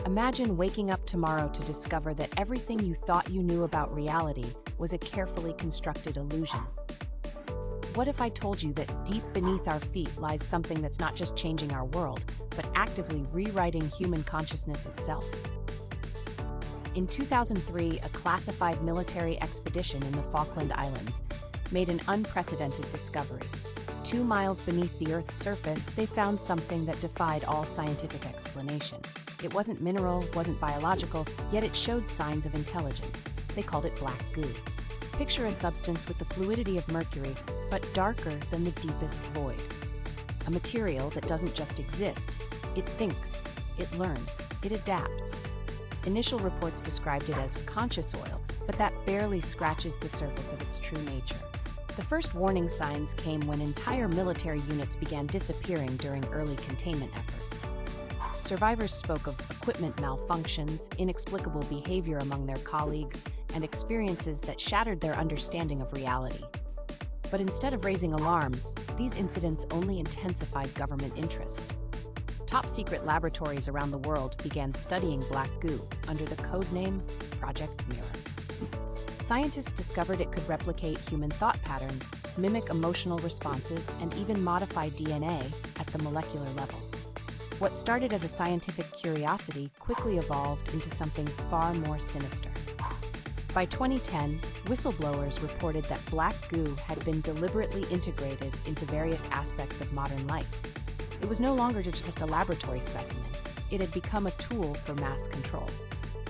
Imagine waking up tomorrow to discover that everything you thought you knew about reality was a carefully constructed illusion. What if I told you that deep beneath our feet lies something that's not just changing our world, but actively rewriting human consciousness itself? In 2003, a classified military expedition in the Falkland Islands made an unprecedented discovery. 2 miles beneath the Earth's surface, they found something that defied all scientific explanation. It wasn't mineral, wasn't biological, yet it showed signs of intelligence. They called it black goo. Picture a substance with the fluidity of mercury, but darker than the deepest void. A material that doesn't just exist, it thinks, it learns, it adapts. Initial reports described it as conscious oil, but that barely scratches the surface of its true nature. The first warning signs came when entire military units began disappearing during early containment efforts. Survivors spoke of equipment malfunctions, inexplicable behavior among their colleagues, and experiences that shattered their understanding of reality. But instead of raising alarms, these incidents only intensified government interest. Top-secret laboratories around the world began studying black goo under the codename Project Mirror. Scientists discovered it could replicate human thought patterns, mimic emotional responses, and even modify DNA at the molecular level. What started as a scientific curiosity quickly evolved into something far more sinister. By 2010, whistleblowers reported that black goo had been deliberately integrated into various aspects of modern life. It was no longer just a laboratory specimen. It had become a tool for mass control.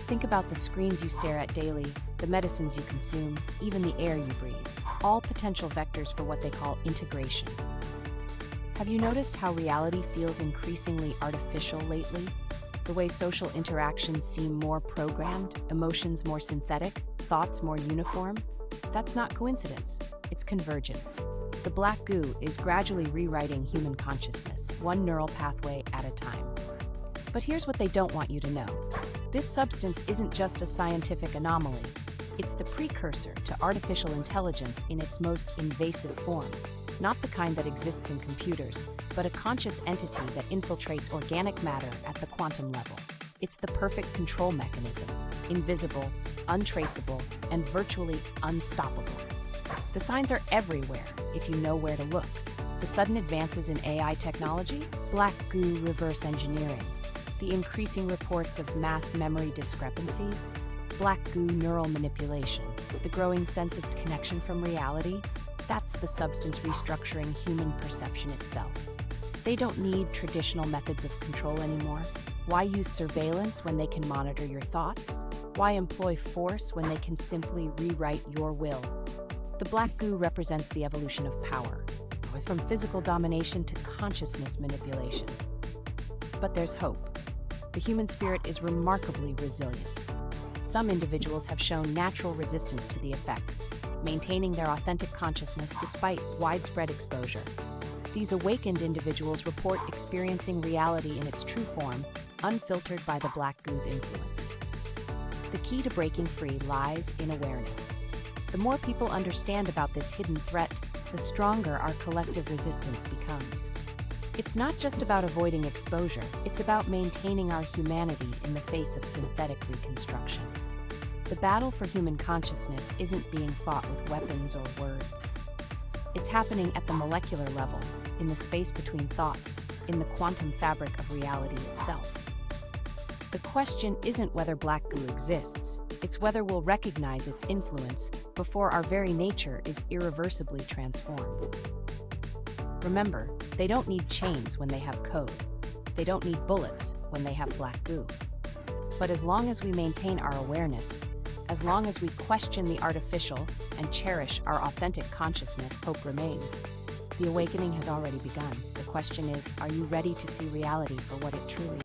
Think about the screens you stare at daily, the medicines you consume, even the air you breathe, all potential vectors for what they call integration. Have you noticed how reality feels increasingly artificial lately? The way social interactions seem more programmed, emotions more synthetic, thoughts more uniform? That's not coincidence, it's convergence. The black goo is gradually rewriting human consciousness, one neural pathway at a time. But here's what they don't want you to know. This substance isn't just a scientific anomaly. It's the precursor to artificial intelligence in its most invasive form. Not the kind that exists in computers, but a conscious entity that infiltrates organic matter at the quantum level. It's the perfect control mechanism, invisible, untraceable, and virtually unstoppable. The signs are everywhere if you know where to look. The sudden advances in AI technology, black goo reverse engineering, the increasing reports of mass memory discrepancies, black goo neural manipulation, the growing sense of connection from reality, that's the substance restructuring human perception itself. They don't need traditional methods of control anymore. Why use surveillance when they can monitor your thoughts? Why employ force when they can simply rewrite your will? The black goo represents the evolution of power, from physical domination to consciousness manipulation. But there's hope. The human spirit is remarkably resilient. Some individuals have shown natural resistance to the effects, maintaining their authentic consciousness despite widespread exposure. These awakened individuals report experiencing reality in its true form, unfiltered by the black goo's influence. The key to breaking free lies in awareness. The more people understand about this hidden threat, the stronger our collective resistance becomes. It's not just about avoiding exposure, it's about maintaining our humanity in the face of synthetic reconstruction. The battle for human consciousness isn't being fought with weapons or words. It's happening at the molecular level, in the space between thoughts, in the quantum fabric of reality itself. The question isn't whether black goo exists, it's whether we'll recognize its influence before our very nature is irreversibly transformed. Remember, they don't need chains when they have code. They don't need bullets when they have black goo. But as long as we maintain our awareness, as long as we question the artificial and cherish our authentic consciousness, hope remains. The awakening has already begun. The question is, are you ready to see reality for what it truly is?